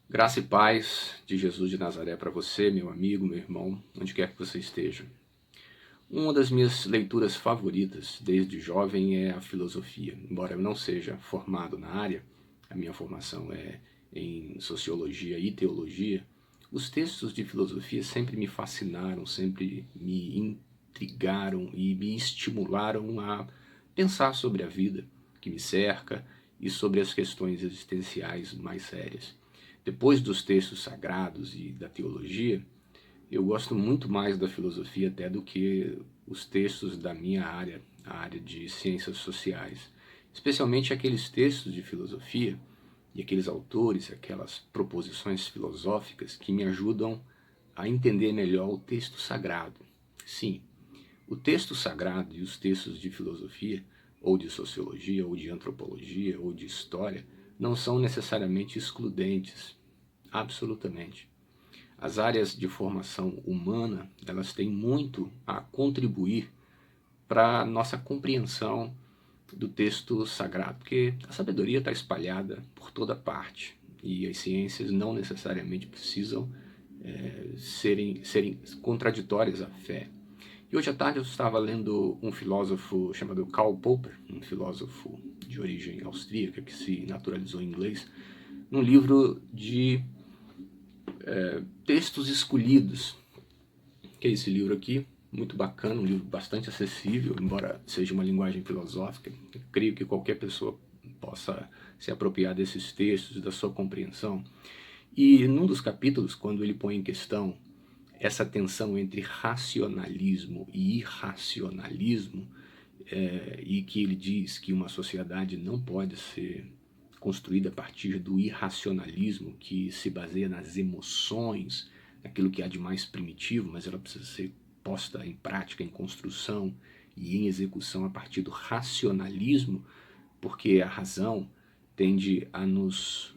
Graça e paz de Jesus de Nazaré para você, meu amigo, meu irmão, onde quer que você esteja. Uma das minhas leituras favoritas desde jovem é a filosofia. Embora eu não seja formado na área, a minha formação é em sociologia e teologia, os textos de filosofia sempre me fascinaram, sempre me intrigaram e me estimularam a pensar sobre a vida que me cerca e sobre as questões existenciais mais sérias. Depois dos textos sagrados e da teologia, eu gosto muito mais da filosofia até do que os textos da minha área, a área de ciências sociais. Especialmente aqueles textos de filosofia e aqueles autores, aquelas proposições filosóficas que me ajudam a entender melhor o texto sagrado. Sim, o texto sagrado e os textos de filosofia, ou de sociologia, ou de antropologia, ou de história, não são necessariamente excludentes. Absolutamente. As áreas de formação humana, elas têm muito a contribuir para a nossa compreensão do texto sagrado, porque a sabedoria está espalhada por toda parte e as ciências não necessariamente precisam serem contraditórias à fé. E hoje à tarde eu estava lendo um filósofo chamado Karl Popper, um filósofo de origem austríaca que se naturalizou em inglês, num livro de textos escolhidos, que é esse livro aqui, muito bacana, um livro bastante acessível, embora seja uma linguagem filosófica. Eu creio que qualquer pessoa possa se apropriar desses textos, da sua compreensão. E num dos capítulos, quando ele põe em questão essa tensão entre racionalismo e irracionalismo, e que ele diz que uma sociedade não pode ser construída a partir do irracionalismo que se baseia nas emoções, naquilo que há de mais primitivo, mas ela precisa ser posta em prática, em construção e em execução a partir do racionalismo, porque a razão tende a nos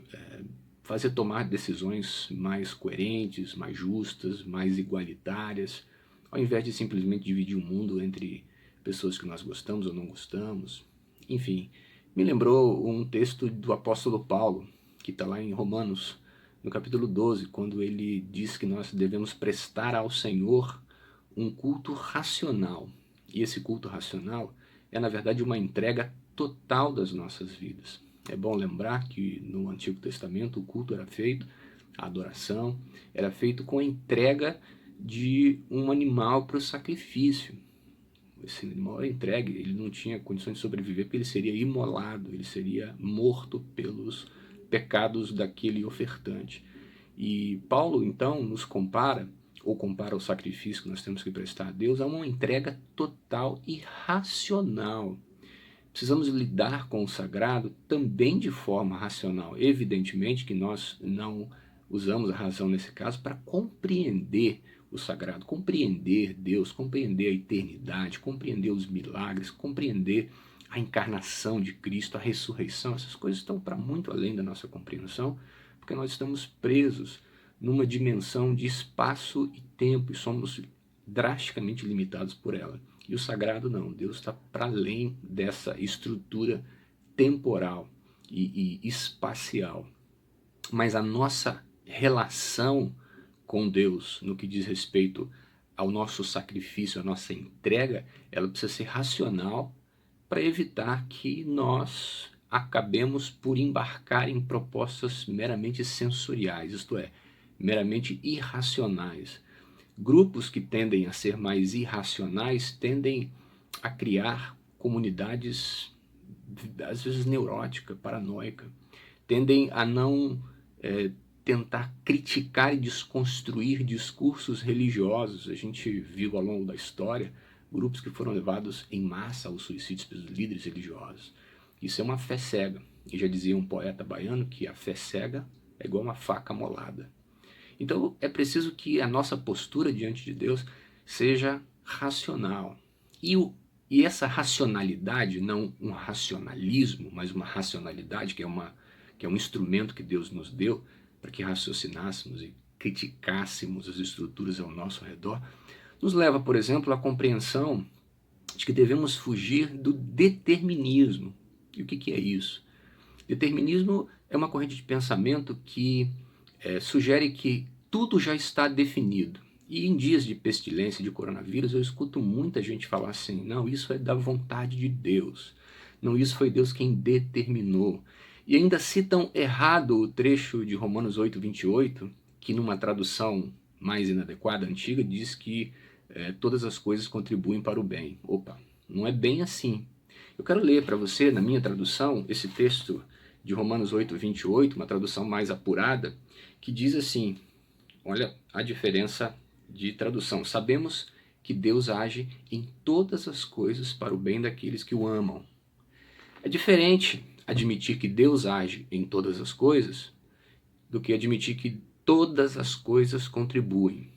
fazer tomar decisões mais coerentes, mais justas, mais igualitárias, ao invés de simplesmente dividir o mundo entre pessoas que nós gostamos ou não gostamos. Enfim, me lembrou um texto do apóstolo Paulo, que está lá em Romanos, no capítulo 12, quando ele diz que nós devemos prestar ao Senhor um culto racional. E esse culto racional é, na verdade, uma entrega total das nossas vidas. É bom lembrar que no Antigo Testamento o culto era feito, a adoração era feito com a entrega de um animal para o sacrifício. Esse animal era entregue, ele não tinha condições de sobreviver porque ele seria imolado, ele seria morto pelos pecados daquele ofertante. E Paulo então nos compara, ou compara o sacrifício que nós temos que prestar a Deus, a uma entrega total e racional. Precisamos lidar com o sagrado também de forma racional. Evidentemente que nós não usamos a razão nesse caso para compreender o sagrado, compreender Deus, compreender a eternidade, compreender os milagres, compreender a encarnação de Cristo, a ressurreição. Essas coisas estão para muito além da nossa compreensão, porque nós estamos presos numa dimensão de espaço e tempo e somos drasticamente limitados por ela. E o sagrado não, Deus está para além dessa estrutura temporal e espacial. Mas a nossa relação com Deus, no que diz respeito ao nosso sacrifício, à nossa entrega, ela precisa ser racional para evitar que nós acabemos por embarcar em propostas meramente sensoriais, isto é, meramente irracionais. Grupos que tendem a ser mais irracionais tendem a criar comunidades, às vezes neurótica, paranoica, tendem a não tentar criticar e desconstruir discursos religiosos. A gente viu ao longo da história grupos que foram levados em massa ao suicídio pelos líderes religiosos. Isso é uma fé cega. E já dizia um poeta baiano que a fé cega é igual uma faca molada. Então é preciso que a nossa postura diante de Deus seja racional. E essa racionalidade, não um racionalismo, mas uma racionalidade que é um instrumento que Deus nos deu para que raciocinássemos e criticássemos as estruturas ao nosso redor, nos leva, por exemplo, à compreensão de que devemos fugir do determinismo. E o que é isso? Determinismo é uma corrente de pensamento que sugere que tudo já está definido. E em dias de pestilência, de coronavírus, eu escuto muita gente falar assim, não, isso é da vontade de Deus. Não, isso foi Deus quem determinou. E ainda citam errado o trecho de Romanos 8:28, que numa tradução mais inadequada, antiga, diz que todas as coisas contribuem para o bem. Opa, não é bem assim. Eu quero ler para você, na minha tradução, esse texto de Romanos 8:28, uma tradução mais apurada, que diz assim, olha a diferença de tradução. Sabemos que Deus age em todas as coisas para o bem daqueles que o amam. É diferente admitir que Deus age em todas as coisas do que admitir que todas as coisas contribuem.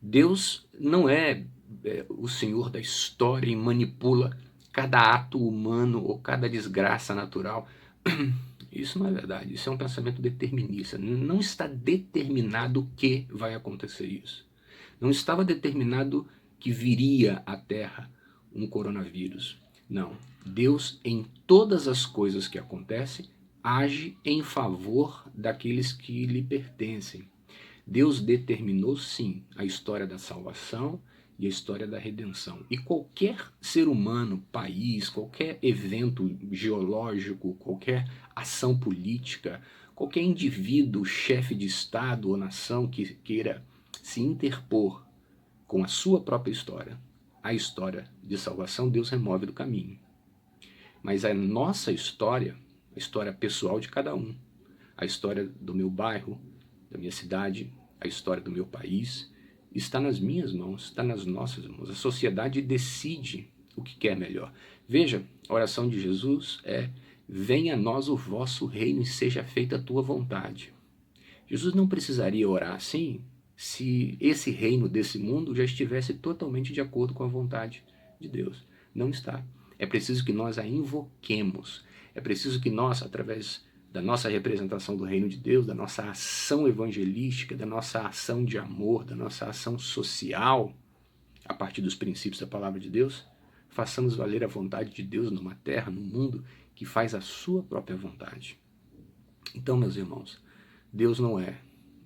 Deus não é o Senhor da história e manipula cada ato humano ou cada desgraça natural. Isso não é verdade, isso é um pensamento determinista. Não está determinado que vai acontecer isso. Não estava determinado que viria à Terra um coronavírus. Não, Deus em todas as coisas que acontecem age em favor daqueles que lhe pertencem. Deus determinou sim a história da salvação e a história da redenção. E qualquer ser humano, país, qualquer evento geológico, qualquer ação política, qualquer indivíduo, chefe de Estado ou nação que queira se interpor com a sua própria história, a história de salvação, Deus remove do caminho. Mas a nossa história, a história pessoal de cada um, a história do meu bairro, da minha cidade, a história do meu país, está nas minhas mãos, está nas nossas mãos. A sociedade decide o que quer melhor. Veja, a oração de Jesus é: venha a nós o vosso reino e seja feita a tua vontade. Jesus não precisaria orar assim se esse reino desse mundo já estivesse totalmente de acordo com a vontade de Deus. Não está. É preciso que nós a invoquemos. É preciso que nós, através da nossa representação do reino de Deus, da nossa ação evangelística, da nossa ação de amor, da nossa ação social, a partir dos princípios da palavra de Deus, façamos valer a vontade de Deus numa terra, num mundo que faz a sua própria vontade. Então, meus irmãos, Deus não é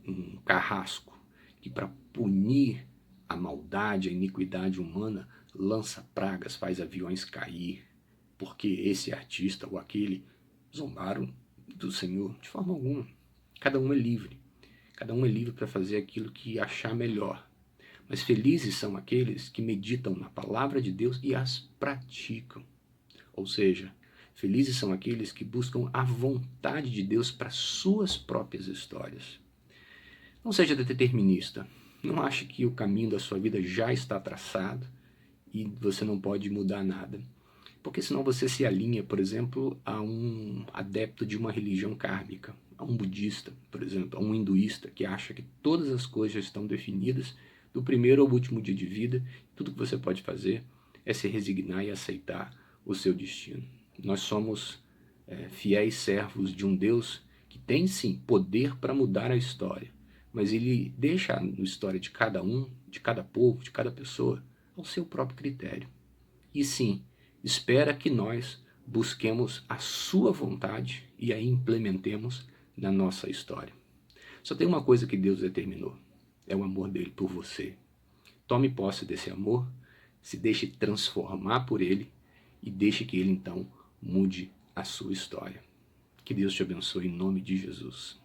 um carrasco que, para punir a maldade, a iniquidade humana, lança pragas, faz aviões cair, porque esse artista ou aquele zombaram do Senhor. De forma alguma. Cada um é livre. Cada um é livre para fazer aquilo que achar melhor. Mas felizes são aqueles que meditam na palavra de Deus e as praticam. Ou seja, felizes são aqueles que buscam a vontade de Deus para suas próprias histórias. Não seja determinista. Não ache que o caminho da sua vida já está traçado e você não pode mudar nada. Porque senão você se alinha, por exemplo, a um adepto de uma religião kármica, a um budista, por exemplo, a um hinduísta que acha que todas as coisas já estão definidas do primeiro ao último dia de vida. Tudo que você pode fazer é se resignar e aceitar o seu destino. Nós somos fiéis servos de um Deus que tem sim poder para mudar a história, mas ele deixa a história de cada um, de cada povo, de cada pessoa, ao seu próprio critério. E sim, espera que nós busquemos a sua vontade e a implementemos na nossa história. Só tem uma coisa que Deus determinou, é o amor dele por você. Tome posse desse amor, se deixe transformar por ele e deixe que ele então mude a sua história. Que Deus te abençoe em nome de Jesus.